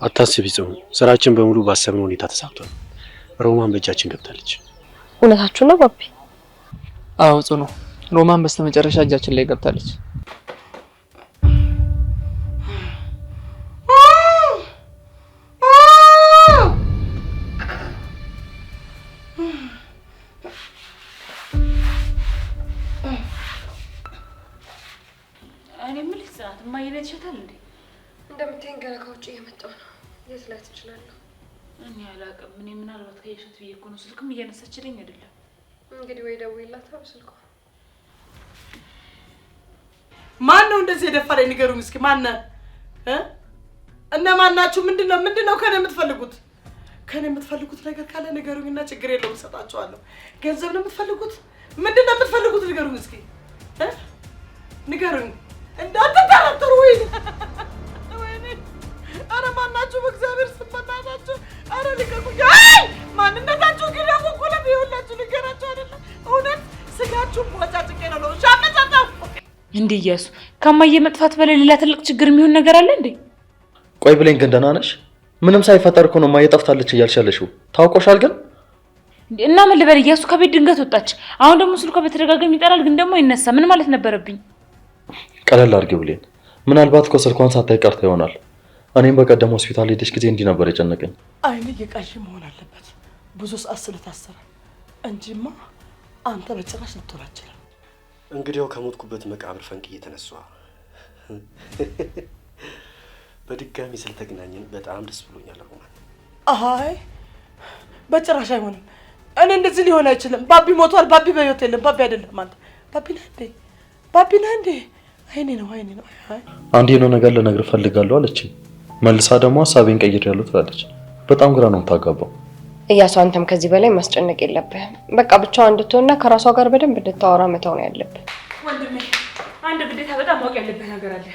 አታስቢ ጽኑ፣ ስራችን በሙሉ ባሰብነው ሁኔታ ተሳክቷል። ሮማን በእጃችን ገብታለች። እውነታችሁ ነው ባቢ? አዎ ጽኑ፣ ሮማን በስተመጨረሻ እጃችን ላይ ገብታለች። እኔ ምን ልትሰራት ማይነት ይሸታል እንዴ? እንደምትይኝ ገና ከውጭ እየመጣሁ ነው። የት ላይ ትችላለህ? እኔ አላውቅም። እኔ ምናልባት ከየሸት ብዬ እኮ ነው። ስልክም እያነሳችልኝ አይደለም። እንግዲህ ወይ ደውይላት ስልኳ። ማን ነው እንደዚህ የደፈረኝ? ንገሩኝ እስኪ ማን እነማን ናችሁ? ምንድነው ከኔ የምትፈልጉት? ከኔ የምትፈልጉት ነገር ካለ ንገሩኝና ችግር የለውም እሰጣችኋለሁ። ገንዘብ ነው የምትፈልጉት? ምንድነው የምትፈልጉት? ንገሩኝ እስኪ ንገሩኝ። እንዳትጠራጠሩ ወይ ወይኔ! አረ ማናችሁ? በእግዚአብሔር ስም በእናታችሁ አረ ልቀቁኝ! አይ ማንነታችሁ ግን ያቆቆለት ይሁላችሁ ልንገራችሁ አይደለ? እውነት ስጋችሁ ወጫጭቄ ነው ሻመጣጣው እንዴ? ኢየሱስ ከማየ መጥፋት በላይ ሌላ ትልቅ ችግር የሚሆን ነገር አለ እንዴ? ቆይ ብለኝ ግን ደህና ነሽ? ምንም ሳይፈጠር እኮ ነው ማየ ጠፍታለች እያልሻለሽው። ታውቆሻል ግን እና ምን ልበል? ኢየሱስ ከቤት ድንገት ወጣች። አሁን ደግሞ ስልኳ በተደጋጋሚ ይጠራል፣ ግን ደግሞ ይነሳ። ምን ማለት ነበረብኝ? ቀለል አድርጊው ብሌን። ምናልባት እኮ ስልኳን ሳታይ ቀርታ ይሆናል። እኔም በቀደም ሆስፒታል ሄደሽ ጊዜ እንዲህ ነበር የጨነቀኝ። አይኔ የቃዥ መሆን አለበት ብዙ ሰዓት ስለታሰረ እንጂማ አንተ በጭራሽ ልትሆን አትችልም። እንግዲያው ከሞትኩበት መቃብር ፈንቅ እየተነሳ በድጋሚ ስለተገናኘን በጣም ደስ ብሎኛል ሮማን። አይ በጭራሽ አይሆንም። እኔ እንደዚህ ሊሆን አይችልም። ባቢ ሞቷል። ባቢ በህይወት የለም። ባቢ አይደለም አንተ። ባቢ ነህ እንዴ? ባቢ ነህ እንዴ? አይኔ ነው። አይ አንዴ ነው ነገር ልነግርህ ፈልጋለሁ አለችኝ። መልሳ ደግሞ ሐሳቤን ቀይሬያለሁ ትላለች። በጣም ግራ ነው የምታጋባው። እያሱ አንተም ከዚህ በላይ ማስጨነቅ የለብህም። በቃ ብቻዋን እንድትሆንና ከራሷ ጋር በደንብ እንድታወራ መተው ነው ያለብህ። ወንድሜ አንድ ግዴታ በጣም ማወቅ ያለብህ ነገር አለ።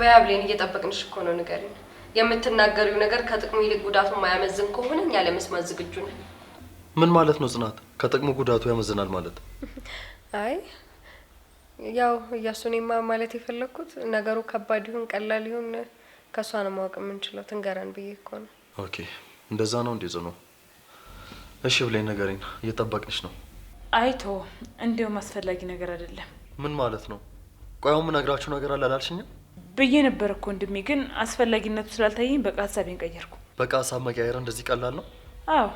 በያብሌን እየጠበቅንሽ እኮ ነው። ንገሪኝ። የምትናገሪው ነገር ከጥቅሙ ይልቅ ጉዳቱ ማያመዝን ከሆነ እኛ ለመስማት ዝግጁ ነን። ምን ማለት ነው ጽናት? ከጥቅሙ ጉዳቱ ያመዝናል ማለት? አይ ያው እያሱኔማ ማለት የፈለኩት ነገሩ ከባድ ይሁን ቀላል ይሁን ከሷ ነው ማወቅ የምንችለው። ትንገረን ብዬ እኮ ነው። ኦኬ እንደዛ ነው እንዴ ጽኑ? እሺ ብለኝ ንገሪኝ። እየጠበቅንሽ ነው። አይቶ እንደውም አስፈላጊ ነገር አይደለም። ምን ማለት ነው? ቆይ አሁን የምነግራችሁ ነገር አለ አላልሽኝም? ብዬ ነበር እኮ ወንድሜ፣ ግን አስፈላጊነቱ ስላልታየኝ በቃ ሀሳቤን ቀየርኩ። በቃ ሀሳብ መቀየር እንደዚህ ቀላል ነው? አዎ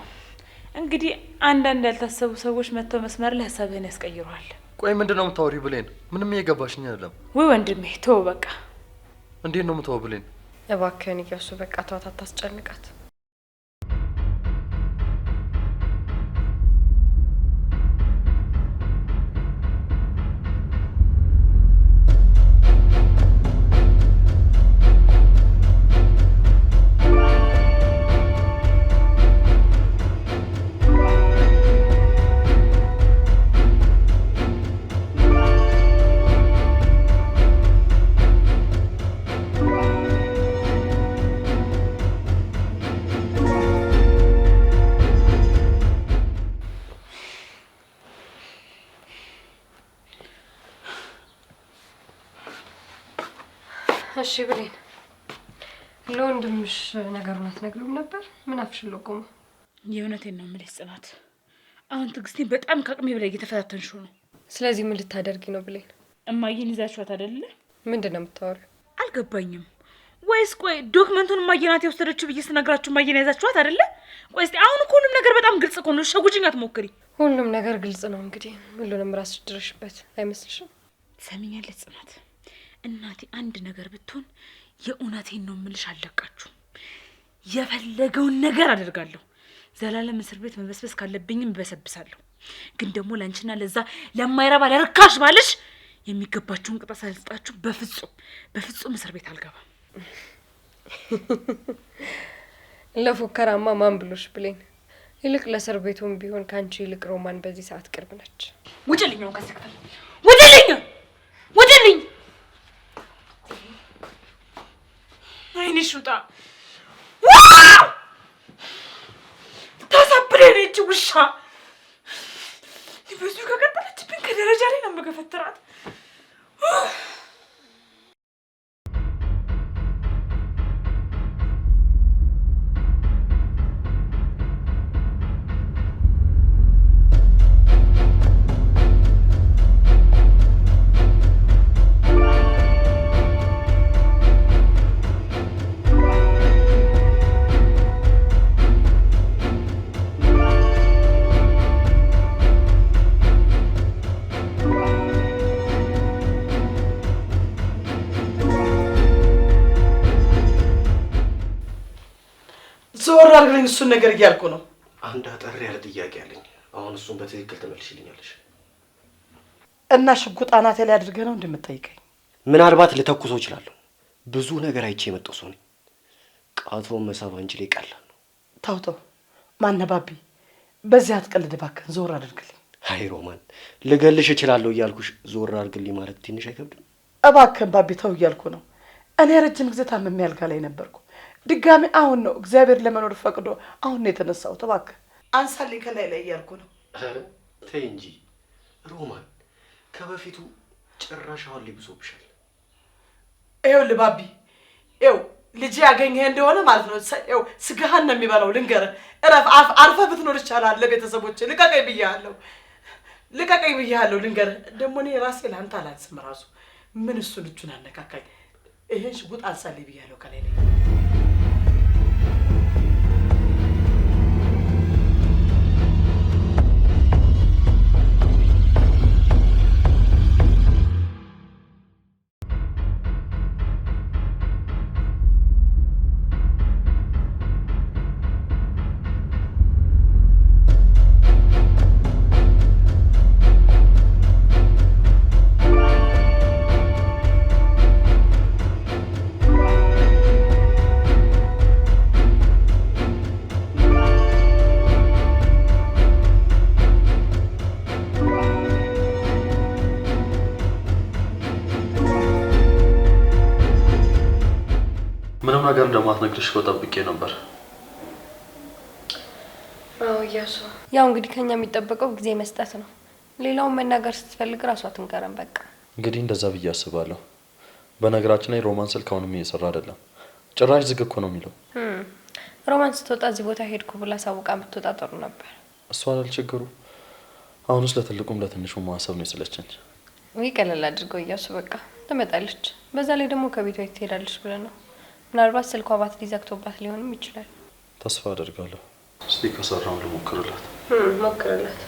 እንግዲህ አንዳንድ ያልታሰቡ ሰዎች መጥተው መስመር ላይ ሀሳብህን ያስቀይሩሃል። ቆይ ምንድነው የምታወሪው ብሌን? ምንም እየገባሽኝ አይደለም። ወይ ወንድሜ ተው በቃ። እንዴት ነው የምትወው ብሌን? እባክህን እያሱ በቃ ተዋት፣ አታስጨንቃት። እሺ ብሌን፣ ለወንድምሽ ነገሩን አትነግሪውም ነበር? ምን አፍሽሎ ቆሞ? የእውነቴን ነው የምልሽ ጽናት፣ አሁን ትዕግስቴን በጣም ከአቅሜ በላይ እየተፈታተንሽው ነው። ስለዚህ ምን ልታደርጊ ነው ብሌን? እማዬን ይዛችኋት አይደለ? ምንድን ነው የምታወሪው? አልገባኝም። ወይስ ቆይ ዶክመንቱን እማዬ ናት የወሰደችው ብዬ ስነግራችሁ እማዬን ያዛችኋት አይደለ? ቆይ እስኪ አሁን እኮ ሁሉም ነገር በጣም ግልጽ እኮ ነው። ሸጉጅኝ አትሞክሪ። ሁሉም ነገር ግልጽ ነው እንግዲህ ሁሉንም ራስሽ ድረሽበት አይመስልሽም? ሰሚኛለች ጽናት፣ እናቴ አንድ ነገር ብትሆን የእውነቴን ነው የምልሽ፣ አለቃችሁ የፈለገውን ነገር አደርጋለሁ። ዘላለም እስር ቤት መበስበስ ካለብኝም በሰብሳለሁ። ግን ደግሞ ላንቺና ለዛ ለማይረባ ለርካሽ ባልሽ የሚገባችሁን ቅጣት ሳልሰጣችሁ በፍጹም እስር ቤት አልገባም። ለፉከራማ ማን ብሎሽ ብሌን? ይልቅ ለእስር ቤቱም ቢሆን ካንቺ ይልቅ ሮማን በዚህ ሰዓት ቅርብ ነች። ውጭልኝ ነው ከዚህ ክፍል ውጭልኝ! አይንሽ ውጣ! ታሳብረኝ እቺ ውሻ! ብዙ ከቀጠለችብኝ ከደረጃ ላይ ነው የምገፈትራት። ዞር አድርገኝ እሱን ነገር እያልኩ ነው። አንድ አጠር ያለ ጥያቄ አለኝ። አሁን እሱን በትክክል ትመልሽልኛለሽ? እና ሽጉጥ አናቴ ላይ አድርገህ ነው እንደምትጠይቀኝ? ምናልባት ልተኩሰው እችላለሁ። ብዙ ነገር አይቼ የመጣሁ ሰው ነኝ። ቃቶ መሳብ አንቺ ላይ ቀላል ነው። ታውተው ማነው ባቢ? በዚህ አትቀልድ እባክህን፣ ዞር አድርግልኝ። አይ ሮማን፣ ልገልሽ እችላለሁ እያልኩሽ ዞር አድርግልኝ ማለት ትንሽ አይከብድም? እባክህን ባቢ ተው እያልኩ ነው። እኔ ረጅም ጊዜ ታመሜ አልጋ ላይ ነበርኩ። ድጋሚ አሁን ነው እግዚአብሔር ለመኖር ፈቅዶ አሁን ነው የተነሳሁት። እባክህ አንሳልኝ ከላይ ላይ እያልኩ ነው። ኧረ ተይ እንጂ ሮማን፣ ከበፊቱ ጭራሽ አሁን ሊብሶብሻል። ይኸውልህ ባቢ፣ ይኸው ልጅ ያገኘህ እንደሆነ ማለት ነው ይኸው ስጋህን ነው የሚበላው። ልንገርህ፣ እረፍ፣ አርፈህ ብትኖር ይቻላል። ለቤተሰቦች ልቀቀኝ ብያለሁ። ልንገርህ ደግሞ እኔ ራሴ ለአንተ አላንስም። ራሱ ምን እሱን እጁን አነካካኝ። ይሄን ሽጉጥ አንሳልኝ ብያለሁ ከላይ ላይ። ምንም ነገር እንደማትነግርሽ እኮ ጠብቄ ነበር። አዎ እያሱ፣ ያው እንግዲህ ከኛ የሚጠበቀው ጊዜ መስጠት ነው። ሌላውን መናገር ስትፈልግ ራሷ ትንገረን በቃ። እንግዲህ እንደዛ ብዬ አስባለሁ። በነገራችን ላይ ሮማን ስልክ አሁንም እየሰራ አይደለም። ጭራሽ ዝግ እኮ ነው የሚለው። ሮማን ስትወጣ እዚህ ቦታ ሄድኩ ብላ ሳውቃ ብትወጣ ጥሩ ነበር። እሷ አይደል ችግሩ። አሁንስ ለትልቁም ለትንሹም ማሰብ ነው የሰለቸኝ። ወይ ቀለል አድርገው እያሱ፣ በቃ ትመጣለች። በዛ ላይ ደግሞ ከቤቷ ትሄዳለች ብለን ነው። ምናልባት ስልኳ ባትሪ ዘግቶባት ሊሆንም ይችላል። ተስፋ አደርጋለሁ። እስቲ ከሰራው ልሞክርላት። ሞክርላት።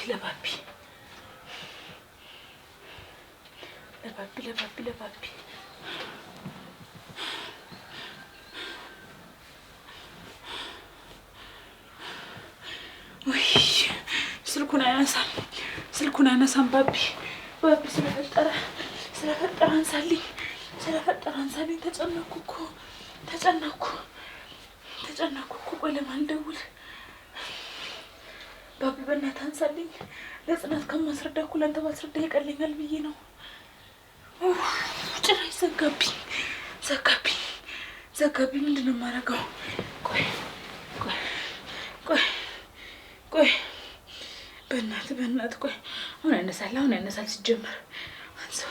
ለባቢ ስልኩን አያነሳም ባቢ ስለፈጠረ አንሳልኝ ተጨነኩ እኮ ቆይ ለማን ልደውል ባቢ በእናትህ አንሳልኝ ለጽናት ከማስረዳ እኮ ለአንተ ማስረዳ ይቀለኛል ብዬ ነው ጭራሽ ዘጋቢ ምንድን ነው የማደርገው ቆይ በእናትህ ቆይ አሁን ያነሳል ሲጀመር አንሳው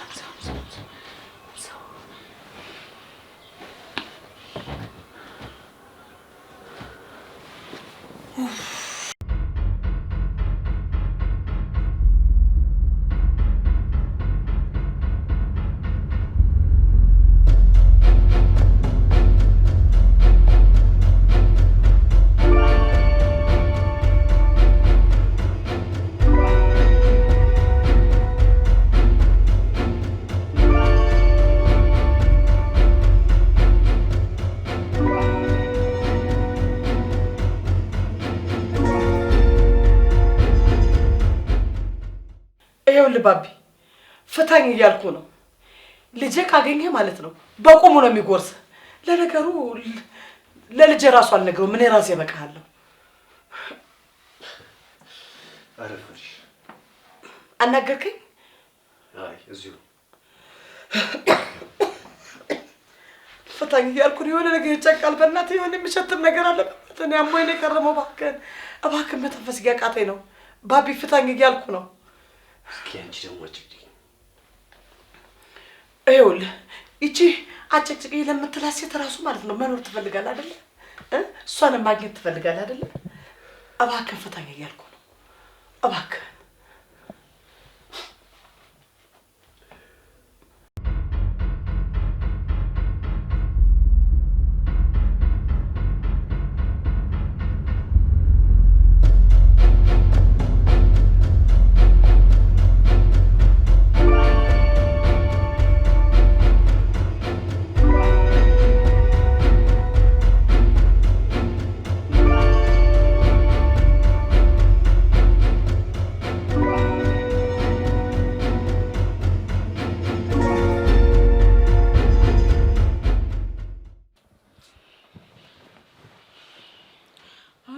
ባቢ ፍታኝ እያልኩ ነው ልጄ ካገኘ ማለት ነው በቁሙ ነው የሚጎርስ ለነገሩ ለልጄ ራሱ አልነግረው ምን ራሴ በቃለሁ አረፈሽ አናገርከኝ አይ እዚሁ ፍታኝ እያልኩ ነው የሆነ ነገር ይጨቃል በእናትህ የሆነ የሚሸትም ነገር አለ እኔ አሞኝ ነው የከረመው እባክህ መተንፈስ እያቃተኝ ነው ባቢ ፍታኝ እያልኩ ነው እስኪ አንቺ ደግሞ አጭቅጭቂ ይኸውልህ ይቺ አጭቅጭቂ ለምትላት ሴት እራሱ ማለት ነው መኖር ትፈልጋለህ አይደለ እሷንም ማግኘት ትፈልጋለህ አይደለ እባክህ ፍታኝ እያልኩ ነው እባክህ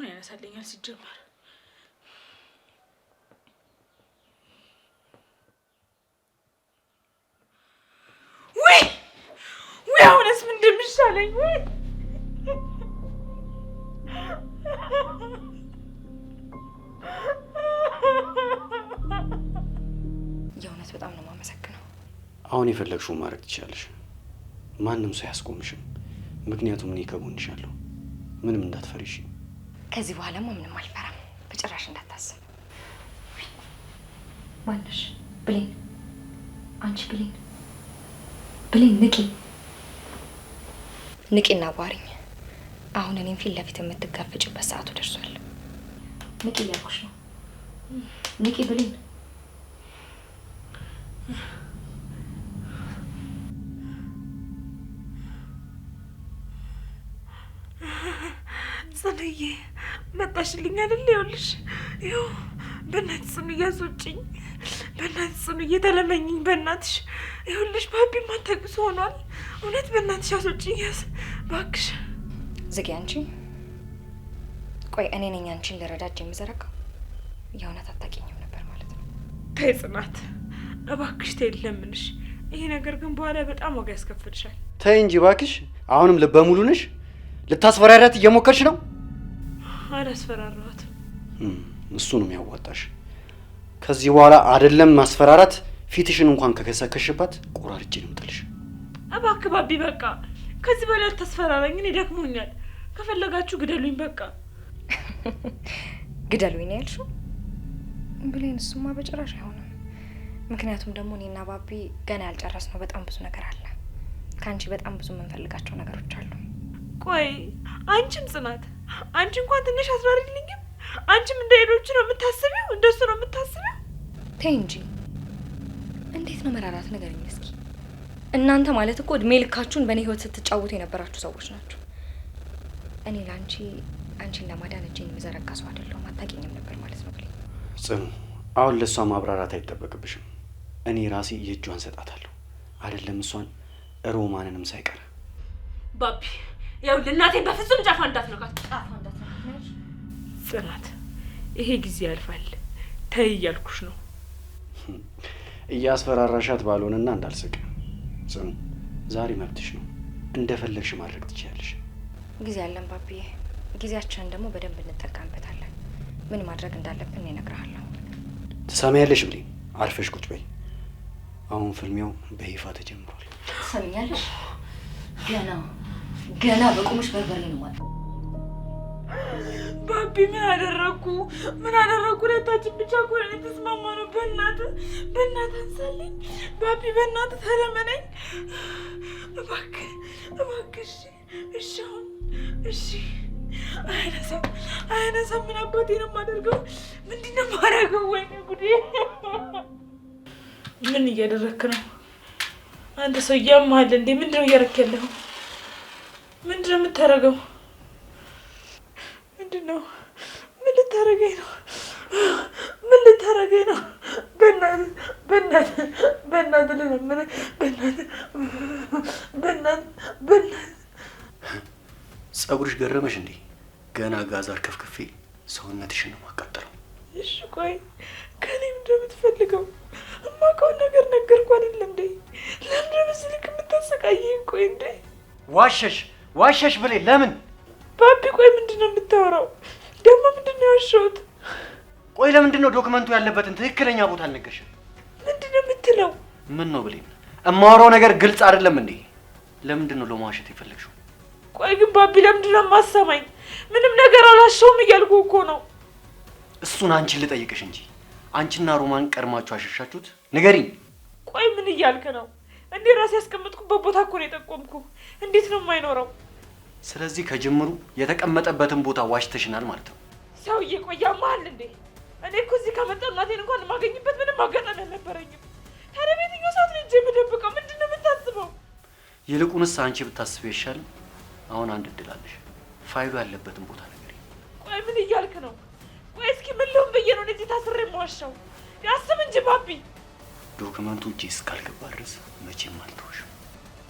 ያነሳልኛል ሲጀመር ወይ አሁንስ ምን እንደሚሻለኝ ወይ የእውነት በጣም ነው የማመሰግነው አሁን የፈለግሽው ማድረግ ትችላለሽ ማንም ሰው ያስቆምሽም ምክንያቱም እኔ ከጎንሽ አለሁ ምንም እንዳትፈሪሽ ከዚህ በኋላማ ምንም አልፈራም በጭራሽ እንዳታስብ ማንሽ ብሌን አንቺ ብሌን ንቂና ባሪኝ አሁን እኔም ፊት ለፊት የምትጋፈጭበት ሰዓቱ ደርሷል ንቂ እያልኩሽ ነው ንቂ ብሌን ጽንዬ መጣሽልኝ አይደል ይኸውልሽ ይኸው በእናትሽ ጽኑዬ አስወጪኝ በእናትሽ ጽኑዬ ተለመኝኝ በእናትሽ ይኸውልሽ ባቢ ማታውቂው ሆኗል እውነት በእናትሽ አስወጪኝ እባክሽ ዝጊ አንቺ ቆይ እኔ ነኝ አንቺን ልረዳጅ የምዘረጋው የእውነት አታውቂኝም ነበር ማለት ነው ተይ ጽናት እባክሽ ተይ ለምንሽ ይሄ ነገር ግን በኋላ በጣም ዋጋ ያስከፍልሻል ተይ እንጂ እባክሽ አሁንም ልበ ሙሉ ነሽ ልታስፈራሪያት እየሞከርሽ ነው አላስፈራራኋትም እሱ ነው የሚያዋጣሽ ከዚህ በኋላ አይደለም ማስፈራራት ፊትሽን እንኳን ከከሰከሽባት ቆራርጬ ነው የምጥልሽ እባክህ ባቢ በቃ ከዚህ በላይ አታስፈራራኝ እኔ ደክሞኛል ከፈለጋችሁ ግደሉኝ በቃ ግደሉኝ ነው ያልሽው ብሌን እሱማ በጭራሽ አይሆንም ምክንያቱም ደግሞ እኔና ባቢ ገና ያልጨረስነው በጣም ብዙ ነገር አለ ከአንቺ በጣም ብዙ የምንፈልጋቸው ነገሮች አሉ ቆይ አንቺም ጽናት አንቺ እንኳን ትንሽ አስራሪልኝም አንቺም እንደ ሄዶች ነው የምታስቢው እንደሱ ነው የምታስቢው ተይ እንጂ እንዴት ነው መራራት ነገርኝ እስኪ እናንተ ማለት እኮ እድሜ ልካችሁን በእኔ ህይወት ስትጫወቱ የነበራችሁ ሰዎች ናችሁ እኔ ለአንቺን ለማዳን እጄን የምዘረጋ ሰው አይደለሁም አታውቂኝም ነበር ማለት ነው ብሌን ጽኑ፣ አሁን ለእሷ ማብራራት አይጠበቅብሽም። እኔ ራሴ የእጇን ሰጣታለሁ። አይደለም እሷን ሮማንንም ሳይቀር። ባቢ ያው ለእናቴን በፍጹም ጫፋ እንዳትነካት። ጽናት ይሄ ጊዜ ያልፋል፣ ተይ እያልኩሽ ነው። እያስፈራራሻት ባልሆነና እንዳልስቅ። ጽኑ፣ ዛሬ መብትሽ ነው፣ እንደፈለግሽ ማድረግ ትችያለሽ። ጊዜ አለን ባቢዬ፣ ጊዜያችንን ደግሞ በደንብ እንጠቀምበታለን። ምን ማድረግ እንዳለብን እነግርሃለሁ። ትሰሚያለሽ ብሌን? አርፈሽ ቁጭ በይ። አሁን ፍልሚያው በይፋ ተጀምሯል። ትሰሚኛለሽ? ገና በቁምሽ በርበሬ ነው ማለት። ባቢ ምን አደረኩ? ሁለታችን ብቻ እኮ ነው የተስማማነው። በእናትህ አንሳልኝ ባቢ፣ በእናትህ ተለመነኝ እባክህ። እሺ አሁን እሺ። አይነሳም። ምን አባቴ ነው የማደርገው? ምንድን ነው የማደርገው? ወይኔ ጉዴ! ምን እያደረክ ነው አንተ ሰው? እያማሃል እንዴ? ምንድን ነው እያደረክ ያለኸው? ምንድን ነው የምታደርገው? ምንድን ነው? ምን ልታደርገኝ ነው? በእናትህ ልለምንህ፣ በእናትህ ጸጉርሽ ገረመሽ እንዴ? ገና ጋዛር ከፍክፌ ሰውነትሽን ነው ማቃጠለው። እሺ ቆይ ከኔ ምንድን ነው የምትፈልገው? እማውቀውን ነገር ነገርኩህ አይደል እንዴ? ለምንድን ነው በዚህ ልክ የምታሰቃየኝ? ቆይ እንዴ ዋሸሽ ብሌን፣ ለምን? ባቢ ቆይ ምንድን ነው የምታወራው ደግሞ? ምንድን ነው ያወራሁት? ቆይ ለምንድን ነው ዶክመንቱ ያለበትን ትክክለኛ ቦታ አልነገርሽም? ምንድን ነው የምትለው? ምን ነው ብሌን? እማወራው ነገር ግልጽ አይደለም እንዴ? ለምንድን ነው ለመዋሸት የፈለግሽው? ቆይ ግን ባቢ ለምንድን ነው የማሰማኝ? ምንም ነገር አላሸውም እያልኩህ እኮ ነው። እሱን አንቺን ልጠይቅሽ እንጂ አንቺና ሮማን ቀድማችሁ አሸሻችሁት? ንገሪኝ። ቆይ ምን እያልክ ነው? እንዴ ራሴ ያስቀመጥኩበት ቦታ እኮ ነው የጠቆምኩህ። እንዴት ነው የማይኖረው? ስለዚህ ከጅምሩ የተቀመጠበትን ቦታ ዋሽተሽናል ማለት ነው። ሰውዬ ቆይ ያማሃል እንዴ? እኔ እኮ እዚህ ከመጣሁ እናቴን እንኳን የማገኝበት ምንም አጋጣሚ አልነበረኝም። ታዲያ በየትኛው ሰዓት ነው እንጂ የምደብቀው? ምንድን ነው የምታስበው? ይልቁንስ አንቺ ብታስበው ይሻላል። አሁን አንድ እድል አለሽ። ፋይሉ ያለበትን ቦታ ንገሪኝ። ቆይ ምን እያልክ ነው? ቆይ እስኪ ምን ልሁን ብዬ ነው እዚህ ታስሬ የምዋሻው? ያስብ እንጂ ባቢ። ዶክመንቱ እጄ እስካልገባ ድረስ መቼም አልተውሽም።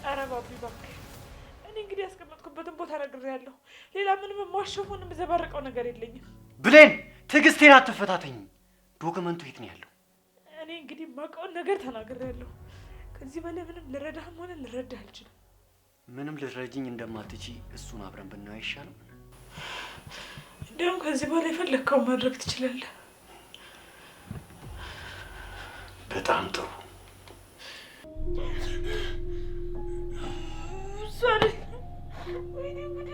ኧረ ባቢ እባክህ፣ እኔ እንግዲህ ያስቀመጥኩበትን ቦታ ነግሬያለሁ። ሌላ ምንም የምዋሸው ሆነ የምዘባርቀው ነገር የለኝም። ብሌን ትዕግስቴን አትፈታተኝ። ዶክመንቱ የት ነው ያለው? እኔ እንግዲህ የማውቀውን ነገር ተናግሬያለሁ። ከዚህ በላይ ምንም ልረዳህም ሆነ ልረዳህ አልችልም። ምንም ልትረጂኝ እንደማትቺ እሱን አብረን ብናየው አይሻልም? እንዲያውም ከዚህ በኋላ የፈለግከውን ማድረግ ትችላለህ። በጣም ጥሩ። ወይኔ ጉዴ!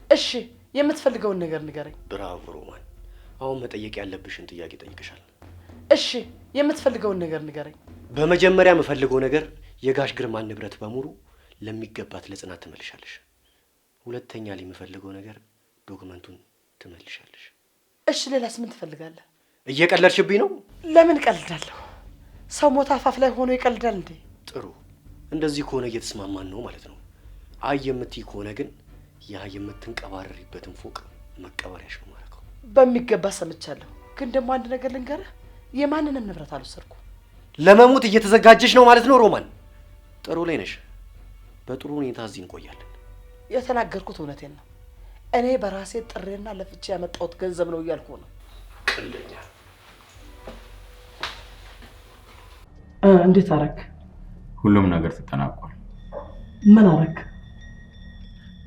እሺ የምትፈልገውን ነገር ንገረኝ። ብራቮ ሮማን፣ አሁን መጠየቅ ያለብሽን ጥያቄ ጠይቅሻል። እሺ የምትፈልገውን ነገር ንገረኝ። በመጀመሪያ የምፈልገው ነገር የጋሽ ግርማን ንብረት በሙሉ ለሚገባት ለጽናት ትመልሻለሽ። ሁለተኛ ላይ የምፈልገው ነገር ዶክመንቱን ትመልሻለሽ። እሺ ሌላስ ምን ትፈልጋለህ? እየቀለድሽብኝ ነው? ለምን ቀልዳለሁ? ሰው ሞት አፋፍ ላይ ሆኖ ይቀልዳል እንዴ? ጥሩ፣ እንደዚህ ከሆነ እየተስማማን ነው ማለት ነው። አይ የምትይ ከሆነ ግን ያ የምትንቀባረሪበትን ፎቅ መቀበሪያሽ ነው ማለት ነው። በሚገባ ሰምቻለሁ። ግን ደግሞ አንድ ነገር ልንገርህ፣ የማንንም ንብረት አልወሰድኩም። ለመሞት እየተዘጋጀሽ ነው ማለት ነው ሮማን። ጥሩ ላይ ነሽ። በጥሩ ሁኔታ እዚህ እንቆያለን። የተናገርኩት እውነቴን ነው። እኔ በራሴ ጥሬና ለፍቼ ያመጣሁት ገንዘብ ነው እያልኩ ነው። ቀልደኛ። እንዴት አረክ? ሁሉም ነገር ተጠናቋል። ምን አረክ?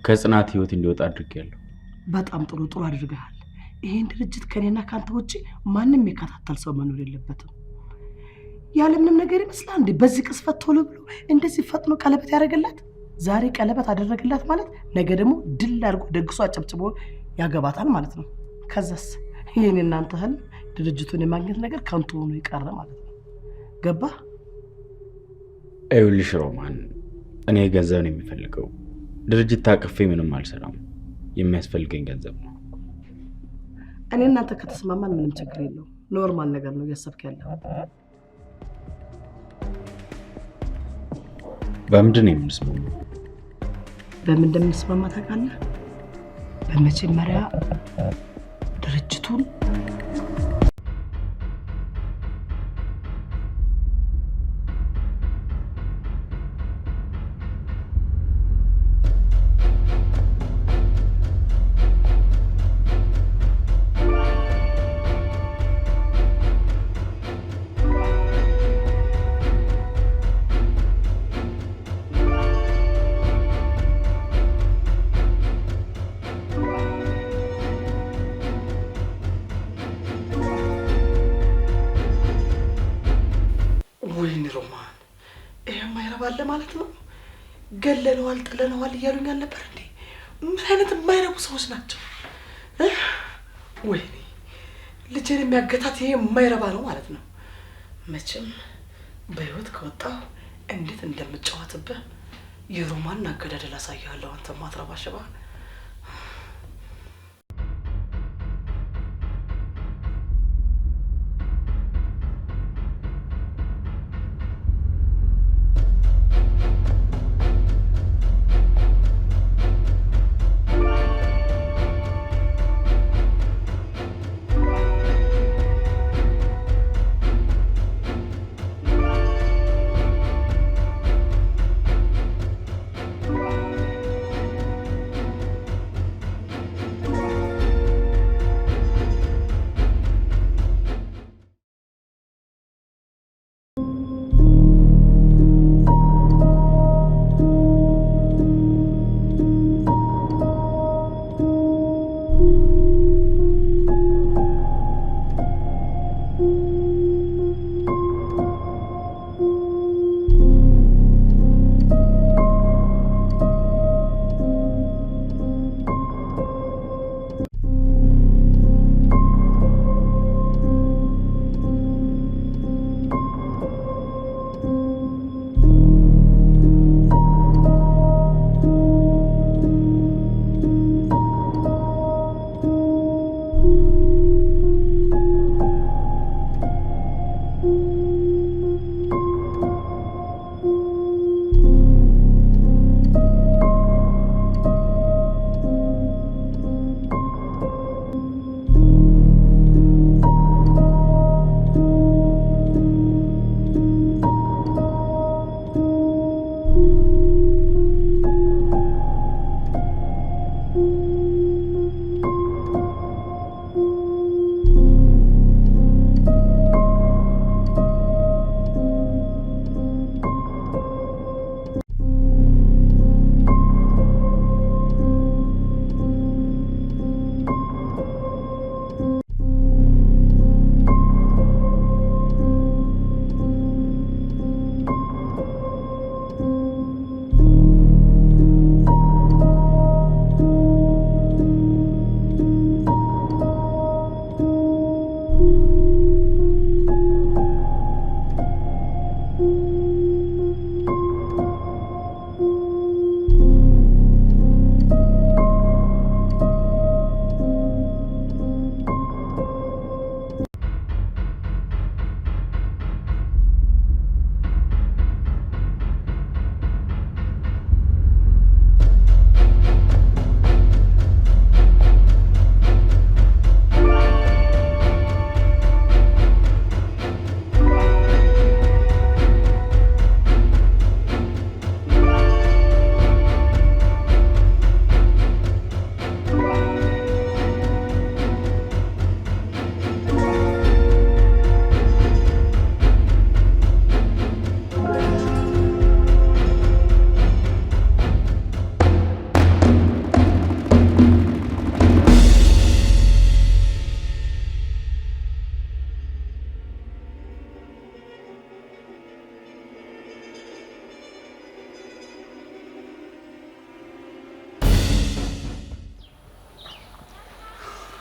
ከጽናት ህይወት እንዲወጣ አድርጌያለሁ። በጣም ጥሩ አድርገሃል። ይሄን ድርጅት ከኔና ካንተ ውጪ ማንም የሚከታተል ሰው መኖር የለበትም። ያለምንም ነገር ይመስላል እንዴ በዚህ ቅስፈት ቶሎ ብሎ እንደዚህ ፈጥኖ ቀለበት ያደርግላት? ዛሬ ቀለበት አደረግላት ማለት ነገ ደግሞ ድል አድርጎ ደግሶ አጨብጭቦ ያገባታል ማለት ነው። ከዛስ ይሄን እናንተ ህልም ድርጅቱን የማግኘት ነገር ከንቱ ሆኖ ይቀር ማለት ነው። ገባ? ይኸውልሽ ሮማን፣ እኔ ገንዘብ ነው የሚፈልገው። ድርጅት ታቅፌ ምንም አልሰራም። የሚያስፈልገኝ ገንዘብ ነው። እኔ እናንተ ከተስማማን ምንም ችግር የለውም። ኖርማል ነገር ነው እያሰብክ ያለው። በምንድን ነው የምንስማማው? በምን እንደምንስማማ ታውቃለህ? በመጀመሪያ ድርጅቱን ወይኔ ሮማን፣ ይሄ የማይረባለ ማለት ነው። ገለነዋል ጥለነዋል እያሉኝ አልነበር እንዴ? ምን አይነት የማይረቡ ሰዎች ናቸው? ወይኔ ልጄን የሚያገታት ይሄ የማይረባ ነው ማለት ነው። መቼም በህይወት ከወጣሁ እንዴት እንደምጫወትብህ የሮማን አገዳደል አሳያለሁ። አንተ ማትረባ ሽባ።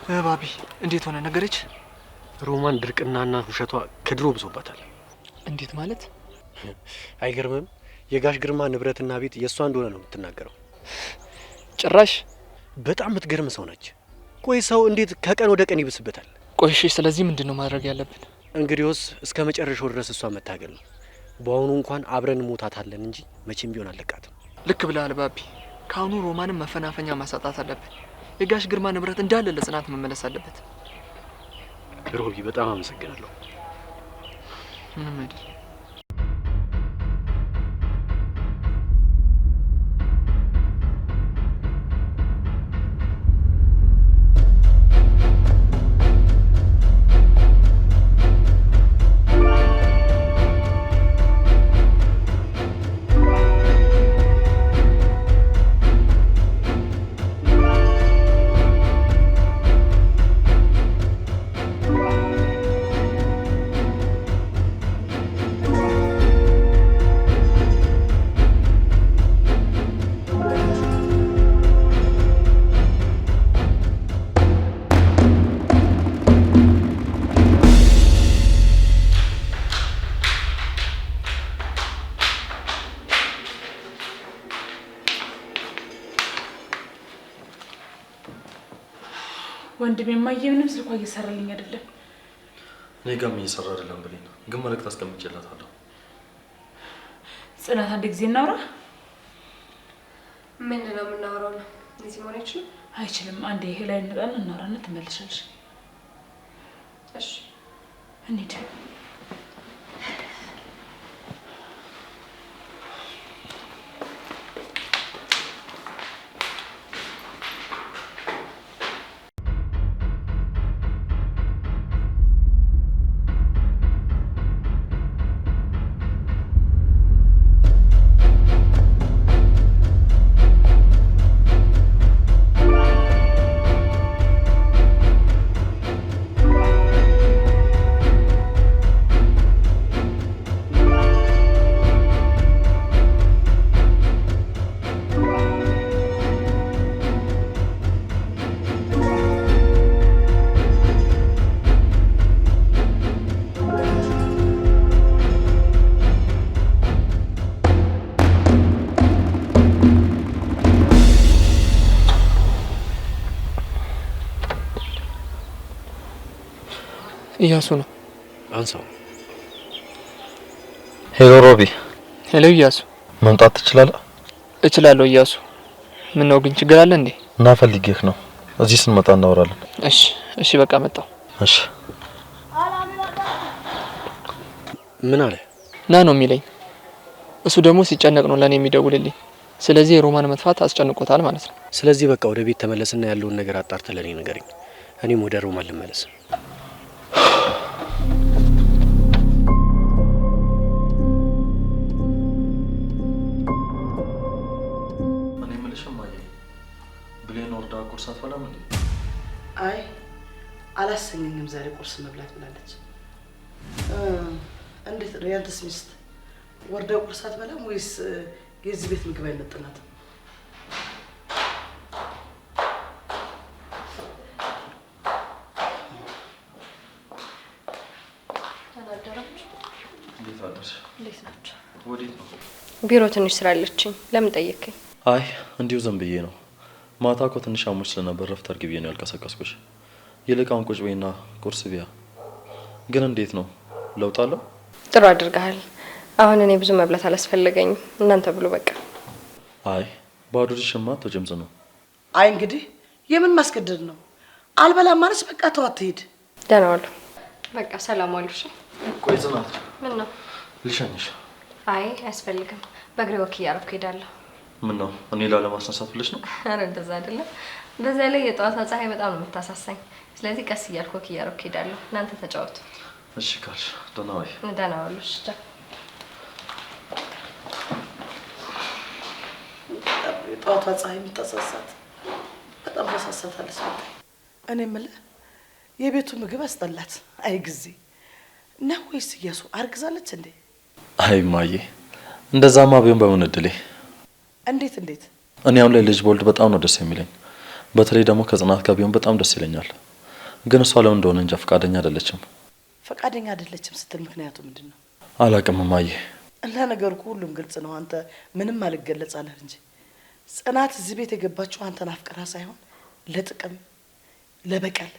ባቢ እንዴት ሆነ ነገረች? ሮማን ድርቅናና ውሸቷ ከድሮ ብሶባታል። እንዴት ማለት? አይገርምም? የጋሽ ግርማ ንብረትና ቤት የእሷ እንደሆነ ነው የምትናገረው። ጭራሽ በጣም የምትገርም ሰው ነች። ቆይ ሰው እንዴት ከቀን ወደ ቀን ይብስበታል? ቆይሽ። ስለዚህ ምንድን ነው ማድረግ ያለብን? እንግዲህስ እስከ መጨረሻው ድረስ እሷ መታገል ነው። በአሁኑ እንኳን አብረን ሞታታለን እንጂ መቼም ቢሆን አለቃትም። ልክ ብለሃል ባቢ። ከአሁኑ ሮማንም መፈናፈኛ ማሳጣት አለብን። የጋሽ ግርማ ንብረት እንዳለ ለጽናት መመለስ አለበት። ሮቢ በጣም አመሰግናለሁ። ምንም አይደል። ወንድሜ ማየ ምንም ስልኳ እየሰራልኝ አይደለም። እኔ ጋርም እየሰራ አይደለም ብለኝ ግን መልእክት አስቀምጬላታለሁ። ጽናት አንድ ጊዜ እናውራ። ምንድን ነው የምናወራው? ነው እዚህ መሆን አይችልም። አይችልም። አንዴ ይሄ ላይ እንጣና እናውራና ትመለሻለሽ። እሺ እንሂድ። እያሱ ነው። አንሳው። ሄሎ ሮቢ። ሄሎ እያሱ። መምጣት ትችላለህ? እችላለሁ እያሱ። ምን ነው ግን ችግር አለ እንዴ? እና ፈልጌህ ነው። እዚህ ስንመጣ እናወራለን። እሺ እሺ፣ በቃ መጣሁ። እሺ። ምን አለ? ና ነው የሚለኝ። እሱ ደግሞ ሲጨነቅ ነው ለኔ የሚደውልልኝ። ስለዚህ የሮማን መጥፋት አስጨንቆታል ማለት ነው። ስለዚህ በቃ ወደ ቤት ተመለስና ያለውን ነገር አጣርተህ ለኔ ንገረኝ። እኔም ወደ ሮማን ልመለስ። ቁርስ አትበላም እንዴ? አይ አላሰኘኝም ዛሬ ቁርስ መብላት ብላለች። እንዴት ነው ያንተስ ሚስት ወርዳ ቁርስ አትበላም ወይስ የዚህ ቤት ምግብ አይመጥናትም? እንዴት ናቸው? ወዴት ነው? ቢሮ ትንሽ ስራ አለችኝ። ለምን ጠየቅኝ? አይ እንዲሁ ዝም ብዬ ነው። ማታ እኮ ትንሽ አሞሽ ስለነበር ረፍት አድርጊ ብዬ ነው ያልቀሰቀስኩሽ። ይልቅ አሁን ቁጭ በይና ቁርስ ብያ። ግን እንዴት ነው ለውጥ አለው? ጥሩ አድርገሃል። አሁን እኔ ብዙ መብላት አላስፈለገኝም። እናንተ ብሉ በቃ። አይ ባዶ ዲሽማ ተጀምጽ ነው። አይ እንግዲህ የምን ማስገደድ ነው? አልበላም ማለት በቃ ተዋት ትሄድ። ደህና ዋሉ። በቃ ሰላም ዋሉ። እሺ ቆይ ጽናት፣ ምን ነው? ልሸኝሽ። አይ አያስፈልግም። በእግሬ ወክ እያደረኩ ሄዳለሁ። ምን ነው እኔ ላለማስነሳት ብለሽ ነው? አረ እንደዛ አይደለም። በዛ ላይ የጠዋት ፀሐይ በጣም ነው የምታሳሳኝ። ስለዚህ ቀስ እያልኩ ወክ እያደረኩ ሄዳለሁ። እናንተ ተጫወቱ። እሺ ካልሽ ደህና ዋይ። ደህና ዋሉ። እሺ የጠዋቷ ፀሐይ የምታሳሳት በጣም ታሳሳታለች። እኔ የምልህ የቤቱ ምግብ አስጠላት። አይ ጊዜ ነው ወይስ እያሱ አርግዛለች እንዴ? አይ ማዬ፣ እንደዛማ ቢሆን በምን እድሌ። እንዴት እንዴት? እኔ አሁን ላይ ልጅ በወልድ በጣም ነው ደስ የሚለኝ። በተለይ ደግሞ ከጽናት ጋር ቢሆን በጣም ደስ ይለኛል። ግን እሷ ለምን እንደሆነ እንጃ ፈቃደኛ አይደለችም። ፈቃደኛ አይደለችም ስትል ምክንያቱ ምንድነው? አላውቅም እማዬ። እና ነገሩ ሁሉም ግልጽ ነው። አንተ ምንም አልገለጻለህ እንጂ ጽናት እዚህ ቤት የገባችው አንተን አፍቅራ ሳይሆን ለጥቅም ለበቀል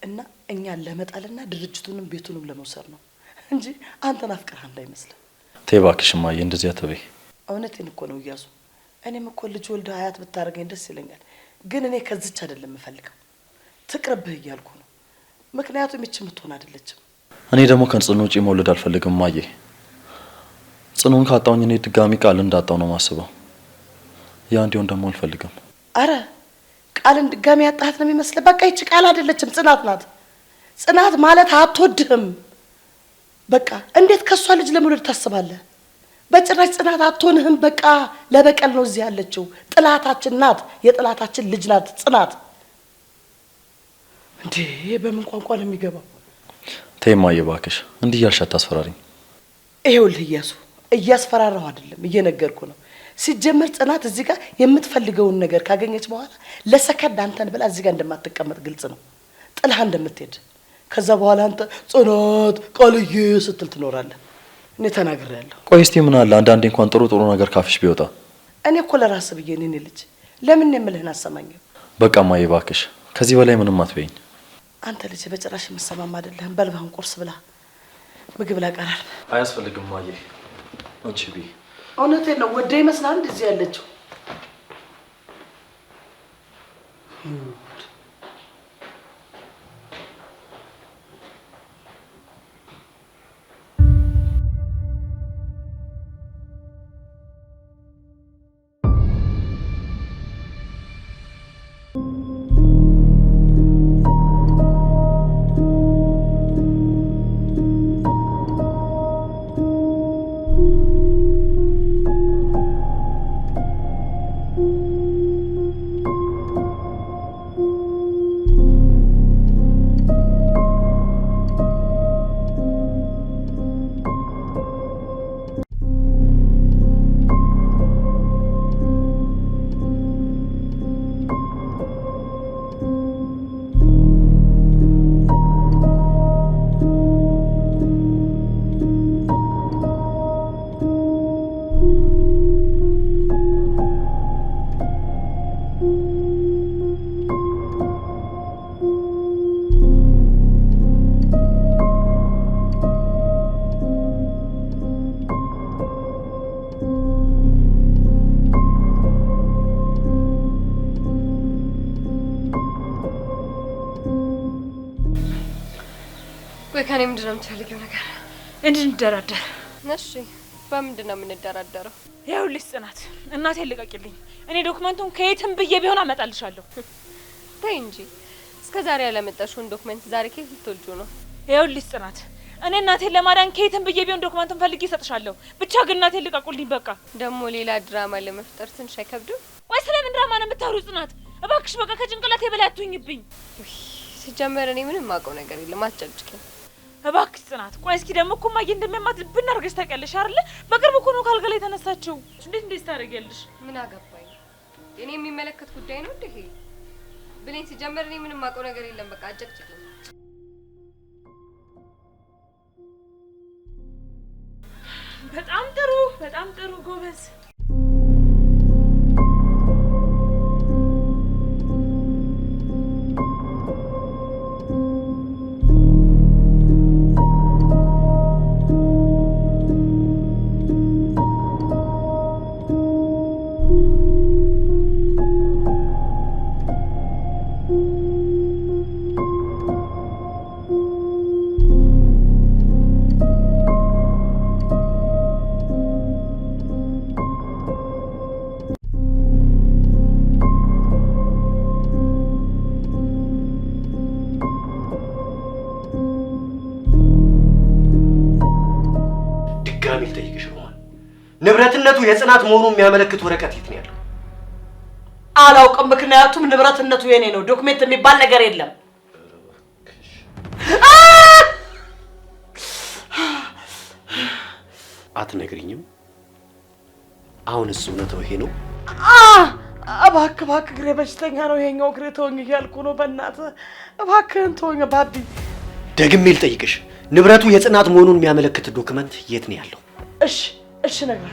እና እኛን ለመጣልና ድርጅቱንም ቤቱንም ለመውሰድ ነው እንጂ አንተን አፍቅራ እንዳይመስልህ። ተይ እባክሽ እማዬ እንደዚህ አትበይ። እውነቴን እኮ ነው እያሱ። እኔም እኮ ልጅ ወልደ አያት ብታደርገኝ ደስ ይለኛል። ግን እኔ ከዚች አይደለም የምፈልገው፣ ትቅርብህ እያልኩ ነው። ምክንያቱም ይህች የምትሆን አይደለችም። እኔ ደግሞ ከጽኑ ውጪ መውለድ አልፈልግም እማዬ። ጽኑን ካጣውኝ እኔ ድጋሚ ቃል እንዳጣው ነው ማስበው። ያ እንዲሆን ደግሞ አልፈልግም። አረ ቃልን ድጋሚ ያጣሃት ነው የሚመስለው። በቃ ይህች ቃል አይደለችም፣ ጽናት ናት። ጽናት ማለት አትወድህም። በቃ እንዴት ከሷ ልጅ ለመውለድ ታስባለህ? በጭራሽ ጽናት አትሆንህም። በቃ ለበቀል ነው እዚህ ያለችው። ጥላታችን ናት፣ የጥላታችን ልጅ ናት ጽናት። እንዴ በምን ቋንቋ ነው የሚገባው? ተይ እማዬ እባክሽ እንዲህ እያልሽ አታስፈራሪኝ። ይኸውልህ እያሱ፣ እያስፈራራሁ አይደለም እየነገርኩ ነው። ሲጀመር ጽናት እዚህ ጋር የምትፈልገውን ነገር ካገኘች በኋላ ለሰከንድ አንተን ብላ እዚህ ጋር እንደማትቀመጥ ግልጽ ነው። ጥላህ እንደምትሄድ ከዛ በኋላ አንተ ጽናት ቃልዬ ስትል ትኖራለህ። እኔ ተናግሬያለሁ። ቆይ እስቲ ምን አለ አንዳንዴ እንኳን ጥሩ ጥሩ ነገር ካፍሽ ቢወጣ። እኔ እኮ ለራስ ብዬ እኔ ልጅ ለምን የምልህን አሰማኝም። በቃ እማዬ እባክሽ ከዚህ በላይ ምንም አትበይኝ። አንተ ልጅ በጭራሽ የምትሰማም አይደለህም። በልባህን ቁርስ ብላ፣ ምግብ ላቀራል። አያስፈልግም እማዬ አንቺ ቢ እውነቴን ነው። ወደ ይመስላል እንደዚህ ያለችው ወይ ከኔ ምንድነው የምትፈልጊው ነገር? እንድንደራደር። እሺ በምንድን ነው የምንደራደረው? ይኸውልሽ ጽናት እናቴን ልቀቂልኝ። እኔ ዶክመንቱን ከየትም ብዬ ቢሆን አመጣልሻለሁ። ተይ እንጂ እስከ ዛሬ ያለመጣሽውን ዶክመንት ዛሬ ከየት ልትወልጁ ነው? ይኸውልሽ ጽናት እኔ እናቴን ለማዳን ከየትም ብዬ ቢሆን ዶክመንቱን ፈልጌ እሰጥሻለሁ። ብቻ ግን እናቴን ልቀቁልኝ በቃ። ደግሞ ሌላ ድራማ ለመፍጠር ትንሽ አይከብድም? ቆይ ስለምን ድራማ ነው የምታወሪው ጽናት? እባክሽ በቃ ከጭንቅላቴ በላይ አትሁኝብኝ። ሲጀመር እኔ ምንም ማውቀው ነገር የለም፣ አትጨቅጭቂኝ እባክሽ ጽናት። ቆይ እስኪ ደግሞ እኮ እማዬ እንደሚያማት ልብና አድርገሽ ታውቂያለሽ አይደለ? በቅርብ እኮ ነው ካልጋ ላይ የተነሳችው። እንዴት እንደዚህ ታደርጊያለሽ? ምን አገባኝ? እኔ የሚመለከት ጉዳይ ነው እንዴ ይሄ? ብሌን ሲጀመር እኔ ምንም ማውቀው ነገር የለም፣ በቃ አትጨቅጭቂኝ። በጣም ጥሩ ጎበዝ። ንብረትነቱ የጽናት መሆኑ የሚያመለክት ወረቀት የት ነው ያለው? አላውቅም። ምክንያቱም ንብረትነቱ የኔ ነው። ዶክሜንት የሚባል ነገር የለም። አትነግሪኝም? አሁን እሱ እውነታው ይሄ ነው? እባክህ እግሬ በሽተኛ ነው። ይሄኛው እግሬ ተወኝ እያልኩ ነው። በእናትህ እባክህን ተወኝ ባቢ። ደግሜ ልጠይቅሽ፣ ንብረቱ የጽናት መሆኑን የሚያመለክት ዶክመንት የት ነው ያለው? እሺ ነገር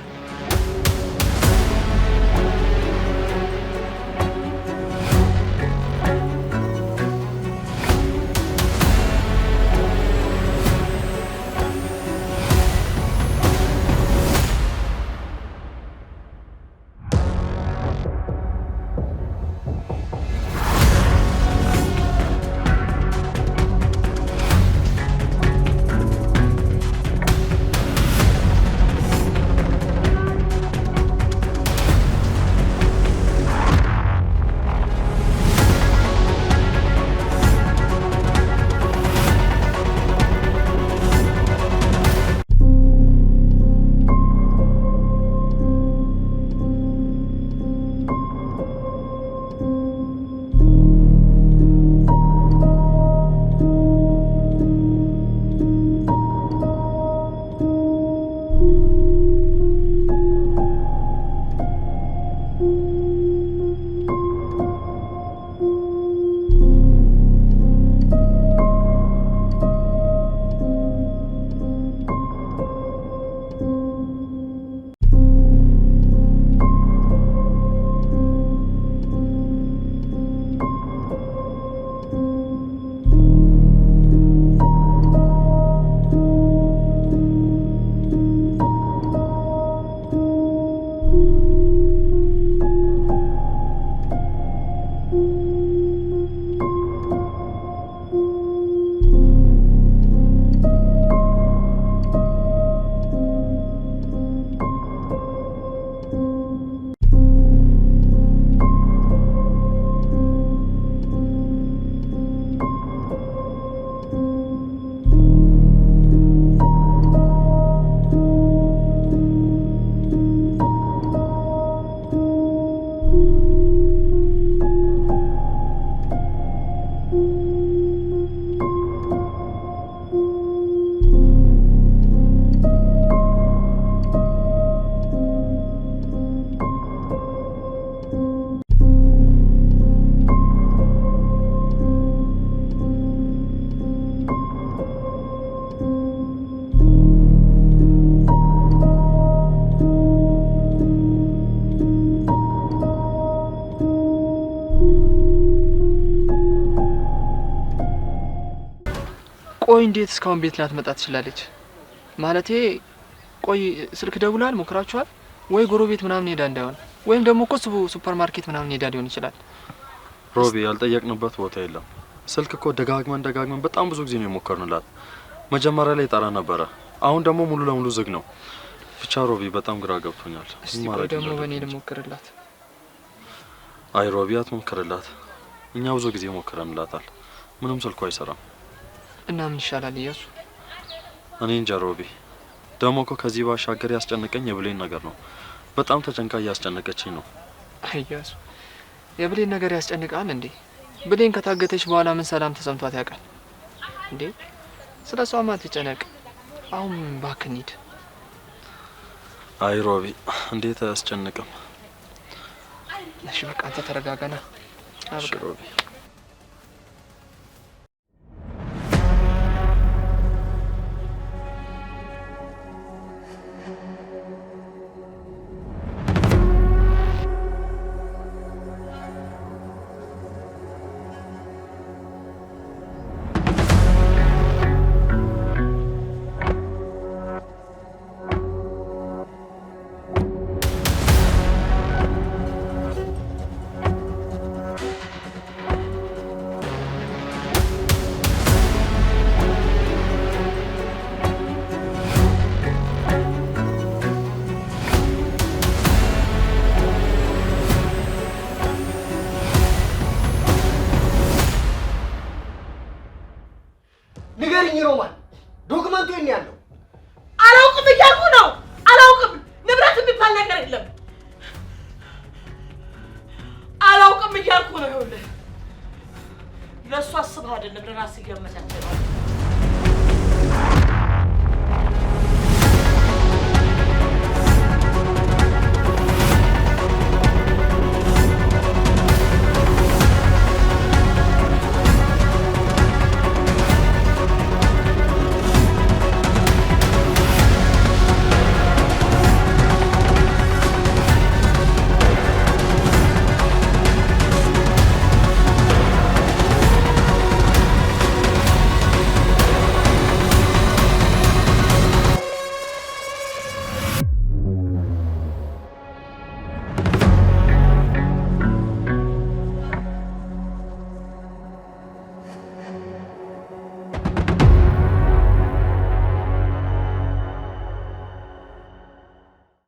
ቆይ እንዴት እስካሁን ቤት ላትመጣ ትችላለች? ማለቴ ቆይ ስልክ ደውላል ሞክራችኋል ወይ? ጎረቤት ምናምን ሄዳ እንዳይሆን ወይም ደግሞ እኮ ሱፐር ማርኬት ምናምን ሄዳ ሊሆን ይችላል። ሮቢ ያልጠየቅንበት ቦታ የለም። ስልክ እኮ ደጋግመን በጣም ብዙ ጊዜ ነው የሞከርንላት። መጀመሪያ ላይ ጠራ ነበረ፣ አሁን ደግሞ ሙሉ ለሙሉ ዝግ ነው። ብቻ ሮቢ በጣም ግራ ገብቶኛል። እስቲ ቆይ ደግሞ በእኔ ልሞክርላት። አይ ሮቢ አትሞክርላት፣ እኛ ብዙ ጊዜ ሞክረንላታል፣ ምንም ስልኩ አይሰራም። እና ምን ይሻላል እያሱ? እኔ እንጃ ሮቢ። ደግሞ እኮ ከዚህ ባሻገር ያስጨነቀኝ የብሌን ነገር ነው። በጣም ተጨንቃ እያስጨነቀችኝ ነው። እያሱ የብሌን ነገር ያስጨንቃል እንዴ? ብሌን ከታገተች በኋላ ምን ሰላም ተሰምቷት ያውቃል እንዴ? ስለሷ ማትጨነቅ። አሁን እባክህ እንሂድ። አይ ሮቢ እንዴት አያስጨንቅም? እሺ በቃ አንተ ተረጋጋና። እሺ ሮቢ። ንገሪኝ ሮማን፣ ዶክመንቱ የት ነው ያለው? አላውቅም እያልኩ ነው። አላውቅም። ንብረት የሚባል ነገር የለም። አላውቅም እያልኩ ነው። ይኸውልህ ለእሱ አስበህ አይደለም ለራስህ ገመተ።